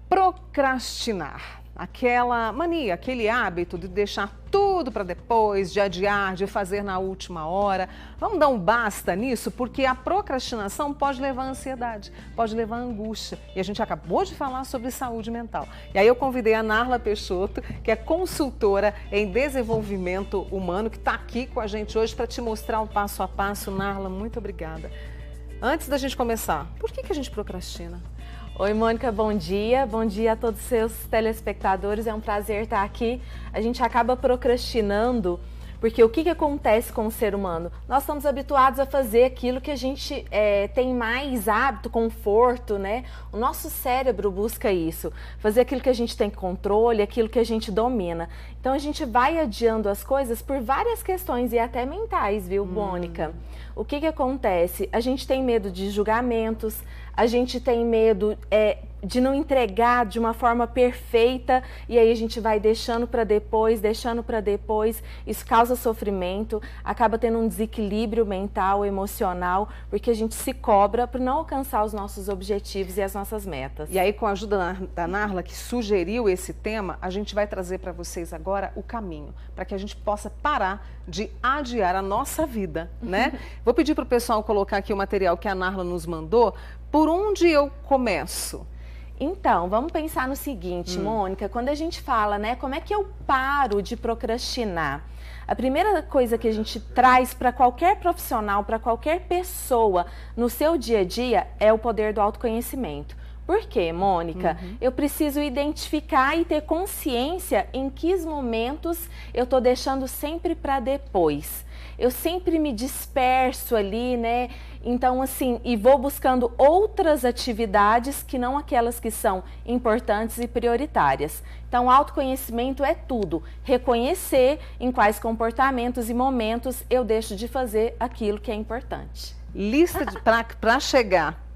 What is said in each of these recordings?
Procrastinar. Aquela mania, aquele hábito de deixar tudo para depois, de adiar, de fazer na última hora. Vamos dar um basta nisso, porque a procrastinação pode levar à ansiedade, pode levar à angústia. E a gente acabou de falar sobre saúde mental. E aí eu convidei a Narla Peixoto, que é consultora em desenvolvimento humano, que está aqui com a gente hoje para te mostrar o passo a passo. Narla, muito obrigada. Antes da gente começar, por que a gente procrastina? Oi, Mônica, bom dia a todos os seus telespectadores, é um prazer estar aqui. A gente acaba procrastinando porque o que acontece com o ser humano? Nós estamos habituados a fazer aquilo que a gente tem mais hábito, conforto, né? O nosso cérebro busca isso, fazer aquilo que a gente tem controle, aquilo que a gente domina. Então a gente vai adiando as coisas por várias questões e até mentais, viu, Mônica? O que acontece? A gente tem medo de julgamentos, a gente tem medo de não entregar de uma forma perfeita e aí a gente vai deixando para depois, isso causa sofrimento, acaba tendo um desequilíbrio mental, emocional, porque a gente se cobra por não alcançar os nossos objetivos e as nossas metas. E aí, com a ajuda da Narla, que sugeriu esse tema, a gente vai trazer para vocês agora o caminho, para que a gente possa parar de adiar a nossa vida, né? Vou pedir para o pessoal colocar aqui o material que a Narla nos mandou. Por onde eu começo? Então, vamos pensar no seguinte, Mônica, quando a gente fala, né, como é que eu paro de procrastinar? A primeira coisa que a gente traz para qualquer profissional, para qualquer pessoa no seu dia a dia é o poder do autoconhecimento. Por quê, Mônica? Eu preciso identificar e ter consciência em que momentos eu estou deixando sempre para depois. Eu sempre me disperso ali, né? Então, assim, e vou buscando outras atividades que não aquelas que são importantes e prioritárias. Então, autoconhecimento é tudo. Reconhecer em quais comportamentos e momentos eu deixo de fazer aquilo que é importante. Lista para chegar.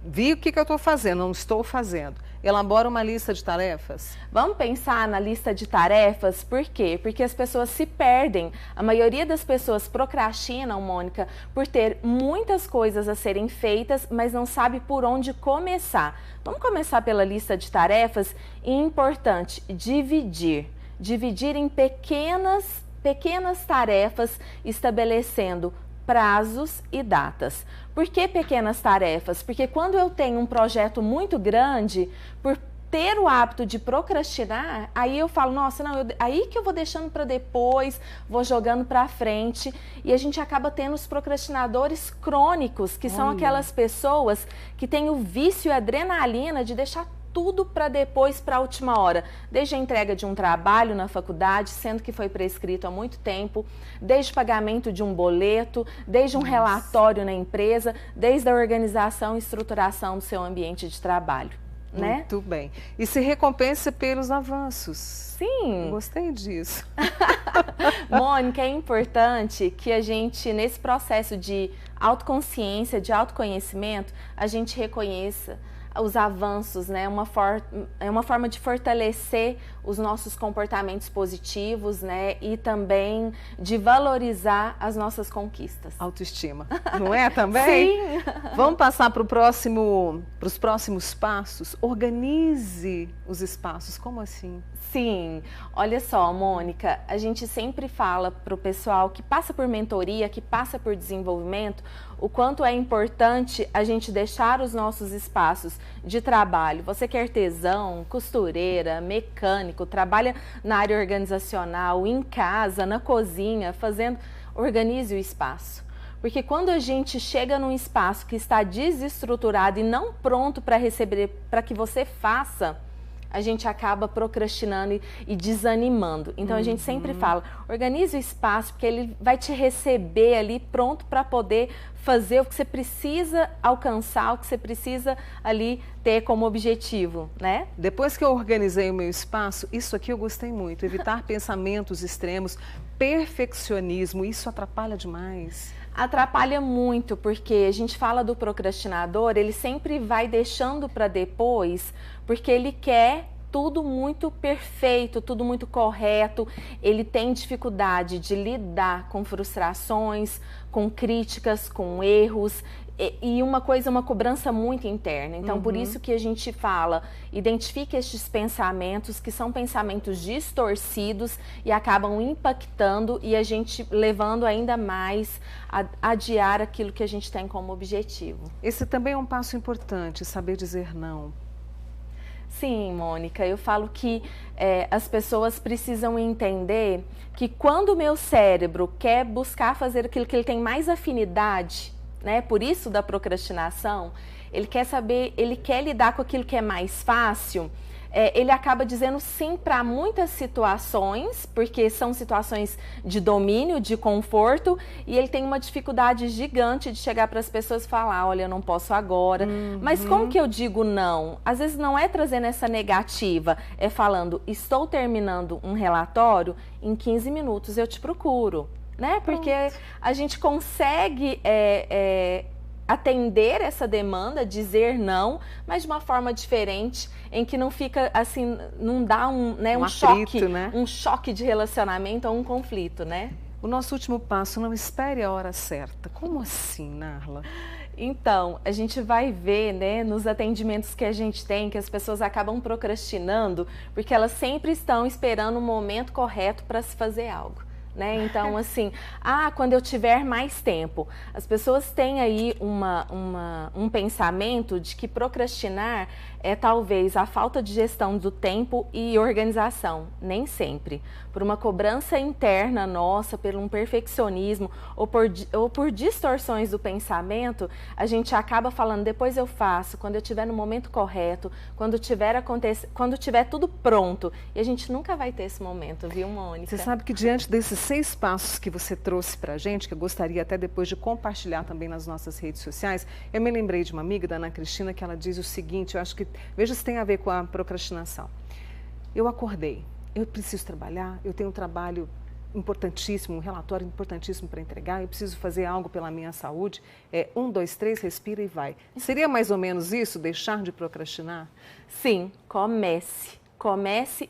Vi o que eu estou fazendo, não estou fazendo. Elabora uma lista de tarefas? Vamos pensar na lista de tarefas, por quê? Porque as pessoas se perdem. A maioria das pessoas procrastinam, Mônica, por ter muitas coisas a serem feitas, mas não sabe por onde começar. Vamos começar pela lista de tarefas e, importante, dividir. Dividir em pequenas tarefas, estabelecendo prazos e datas. Por que pequenas tarefas? Porque quando eu tenho um projeto muito grande, por ter o hábito de procrastinar, aí eu falo, nossa, não, aí que eu vou deixando para depois, vou jogando para frente, e a gente acaba tendo os procrastinadores crônicos, que são aquelas pessoas que têm o vício e a adrenalina de deixar tudo para depois, para a última hora. Desde a entrega de um trabalho na faculdade, sendo que foi prescrito há muito tempo, desde o pagamento de um boleto, desde um relatório na empresa, desde a organização e estruturação do seu ambiente de trabalho. Né? Muito bem. E se recompensa pelos avanços. Sim. Gostei disso. Mônica, é importante que a gente, nesse processo de autoconsciência, de autoconhecimento, a gente reconheça os avanços, né? É uma forma de fortalecer os nossos comportamentos positivos, né? E também de valorizar as nossas conquistas. Autoestima, não é também? Sim! Vamos passar para os próximos passos? Organize os espaços, como assim? Sim, olha só, Mônica, a gente sempre fala para o pessoal que passa por mentoria, que passa por desenvolvimento, o quanto é importante a gente deixar os nossos espaços de trabalho. Você que é artesão, costureira, mecânico, trabalha na área organizacional, em casa, na cozinha, organize o espaço. Porque quando a gente chega num espaço que está desestruturado e não pronto para receber, para que você faça, a gente acaba procrastinando e desanimando. Então a gente sempre fala, organize o espaço, porque ele vai te receber ali pronto para poder fazer o que você precisa alcançar, o que você precisa ali ter como objetivo, né? Depois que eu organizei o meu espaço, isso aqui eu gostei muito, evitar pensamentos extremos, perfeccionismo, isso atrapalha demais. Atrapalha muito, porque a gente fala do procrastinador, ele sempre vai deixando para depois, porque ele quer tudo muito perfeito, tudo muito correto, ele tem dificuldade de lidar com frustrações, com críticas, com erros, E uma coisa, uma cobrança muito interna. Então, por isso que a gente fala, identifique estes pensamentos, que são pensamentos distorcidos e acabam impactando e a gente levando ainda mais a adiar aquilo que a gente tem como objetivo. Esse também é um passo importante, saber dizer não. Sim, Mônica, eu falo que as pessoas precisam entender que quando o meu cérebro quer buscar fazer aquilo que ele tem mais afinidade, né, por isso da procrastinação, ele quer saber, ele quer lidar com aquilo que é mais fácil, ele acaba dizendo sim para muitas situações, porque são situações de domínio, de conforto, e ele tem uma dificuldade gigante de chegar para as pessoas e falar, olha, eu não posso agora. Mas como que eu digo não? Às vezes não é trazendo essa negativa, é falando, estou terminando um relatório, em 15 minutos eu te procuro, né? Porque a gente consegue atender essa demanda, dizer não, mas de uma forma diferente, em que não fica assim, não dá um atrito, choque, né? Um choque de relacionamento ou um conflito, né? O nosso último passo, não espere a hora certa. Como assim, Narla? Então, a gente vai ver, né, nos atendimentos que a gente tem, que as pessoas acabam procrastinando, porque elas sempre estão esperando o momento correto para se fazer algo. Né? Então, assim, quando eu tiver mais tempo. As pessoas têm aí um pensamento de que procrastinar é talvez a falta de gestão do tempo e organização. Nem sempre. Por uma cobrança interna nossa, por um perfeccionismo ou por distorções do pensamento, a gente acaba falando, depois eu faço, quando eu estiver no momento correto, quando tiver tudo pronto. E a gente nunca vai ter esse momento, viu, Mônica? Você sabe que diante desses 6 passos que você trouxe pra gente, que eu gostaria até depois de compartilhar também nas nossas redes sociais, eu me lembrei de uma amiga, da Ana Cristina, que ela diz o seguinte, eu acho que, veja se tem a ver com a procrastinação. Eu acordei, eu preciso trabalhar, eu tenho um trabalho importantíssimo, um relatório importantíssimo para entregar, eu preciso fazer algo pela minha saúde, 1, 2, 3, respira e vai. Seria mais ou menos isso, deixar de procrastinar? Sim, comece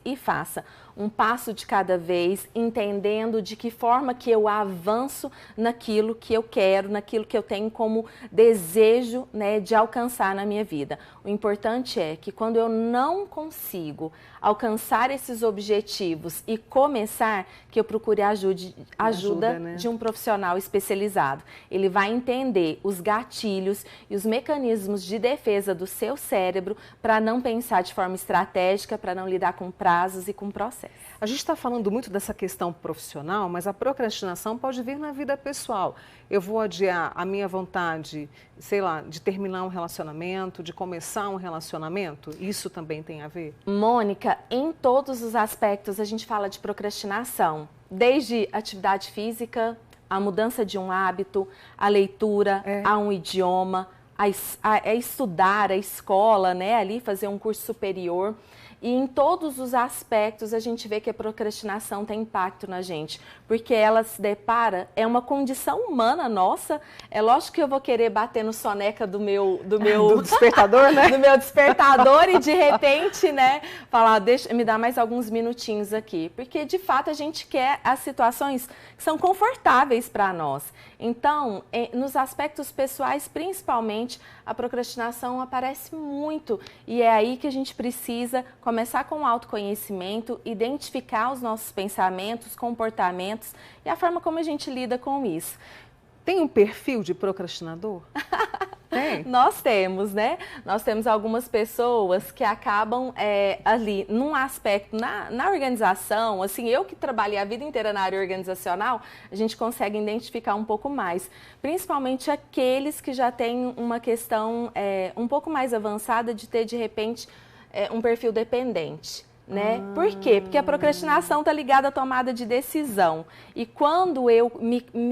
e faça. Um passo de cada vez, entendendo de que forma que eu avanço naquilo que eu quero, naquilo que eu tenho como desejo, né, de alcançar na minha vida. O importante é que quando eu não consigo alcançar esses objetivos e começar, que eu procure ajuda né? de um profissional especializado. Ele vai entender os gatilhos e os mecanismos de defesa do seu cérebro para não pensar de forma estratégica, para não lidar com prazos e com processos. A gente está falando muito dessa questão profissional, mas a procrastinação pode vir na vida pessoal. Eu vou adiar a minha vontade, sei lá, de terminar um relacionamento, de começar um relacionamento? Isso também tem a ver? Mônica, em todos os aspectos a gente fala de procrastinação. Desde atividade física, a mudança de um hábito, a leitura, a um idioma, a estudar, a escola, né, ali fazer um curso superior. E em todos os aspectos a gente vê que a procrastinação tem impacto na gente, porque ela se depara, é uma condição humana nossa. É lógico que eu vou querer bater no soneca do meu do despertador, né? Do meu despertador e de repente, né, falar, me dá mais alguns minutinhos aqui, porque de fato a gente quer as situações que são confortáveis para nós. Então, nos aspectos pessoais, principalmente, a procrastinação aparece muito e é aí que a gente precisa começar com o autoconhecimento, identificar os nossos pensamentos, comportamentos e a forma como a gente lida com isso. Tem um perfil de procrastinador? Tem? Nós temos, né? Nós temos algumas pessoas que acabam ali, num aspecto, na organização, assim, eu que trabalhei a vida inteira na área organizacional, a gente consegue identificar um pouco mais. Principalmente aqueles que já têm uma questão um pouco mais avançada de ter, de repente, um perfil dependente. Né? Por quê? Porque a procrastinação está ligada à tomada de decisão. E quando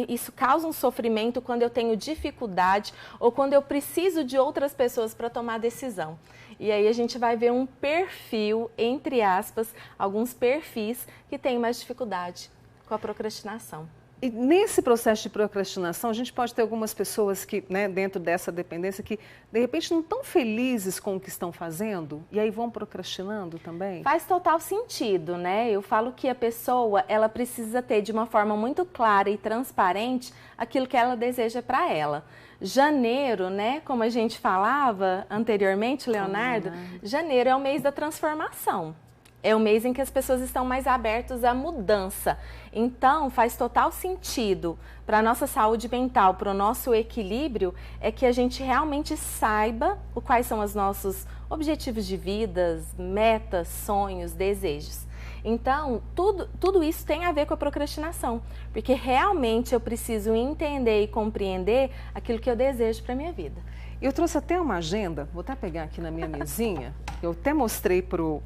isso causa um sofrimento, quando eu tenho dificuldade ou quando eu preciso de outras pessoas para tomar decisão. E aí a gente vai ver um perfil, entre aspas, alguns perfis que têm mais dificuldade com a procrastinação. E nesse processo de procrastinação, a gente pode ter algumas pessoas que, né, dentro dessa dependência, que de repente não estão felizes com o que estão fazendo e aí vão procrastinando também? Faz total sentido, né? Eu falo que a pessoa, ela precisa ter de uma forma muito clara e transparente aquilo que ela deseja para ela. Janeiro, né, como a gente falava anteriormente, Leonardo, janeiro é o mês da transformação. É o mês em que as pessoas estão mais abertas à mudança. Então, faz total sentido para a nossa saúde mental, para o nosso equilíbrio, é que a gente realmente saiba quais são os nossos objetivos de vida, metas, sonhos, desejos. Então, tudo isso tem a ver com a procrastinação, porque realmente eu preciso entender e compreender aquilo que eu desejo para a minha vida. Eu trouxe até uma agenda, vou até pegar aqui na minha mesinha, eu até mostrei pro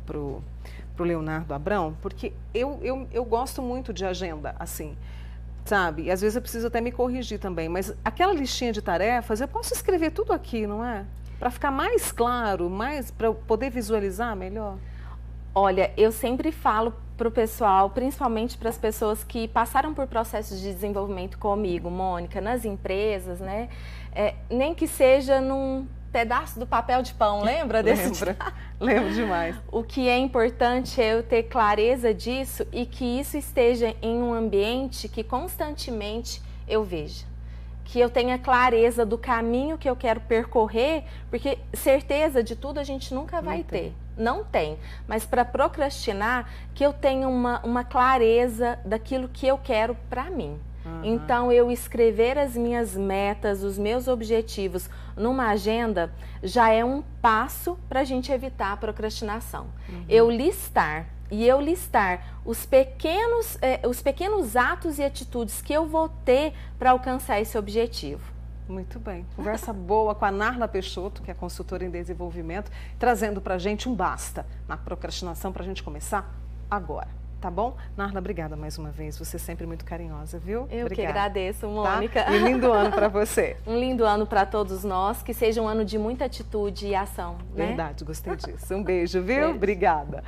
Leonardo Abrão, porque eu gosto muito de agenda, assim, sabe? E às vezes eu preciso até me corrigir também, mas aquela listinha de tarefas, eu posso escrever tudo aqui, não é? Para ficar mais claro, para eu poder visualizar melhor. Olha, eu sempre falo para o pessoal, principalmente para as pessoas que passaram por processos de desenvolvimento comigo, Mônica, nas empresas, né? Nem que seja num pedaço do papel de pão, lembra desse? Lembro demais. O que é importante é eu ter clareza disso e que isso esteja em um ambiente que constantemente eu veja. Que eu tenha clareza do caminho que eu quero percorrer, porque certeza de tudo a gente nunca vai ter. Não tem. Mas para procrastinar, que eu tenha uma clareza daquilo que eu quero para mim. Então, eu escrever as minhas metas, os meus objetivos numa agenda, já é um passo para a gente evitar a procrastinação. Eu listar os pequenos atos e atitudes que eu vou ter para alcançar esse objetivo. Muito bem. Conversa boa com a Narla Peixoto, que é consultora em desenvolvimento, trazendo para a gente um basta na procrastinação para a gente começar agora. Tá bom? Narla, obrigada mais uma vez. Você é sempre muito carinhosa, viu? Eu obrigada. Que agradeço, Mônica. Tá? E um lindo ano para você. Um lindo ano para todos nós. Que seja um ano de muita atitude e ação, né? Verdade, gostei disso. Um beijo, viu? Beijo. Obrigada.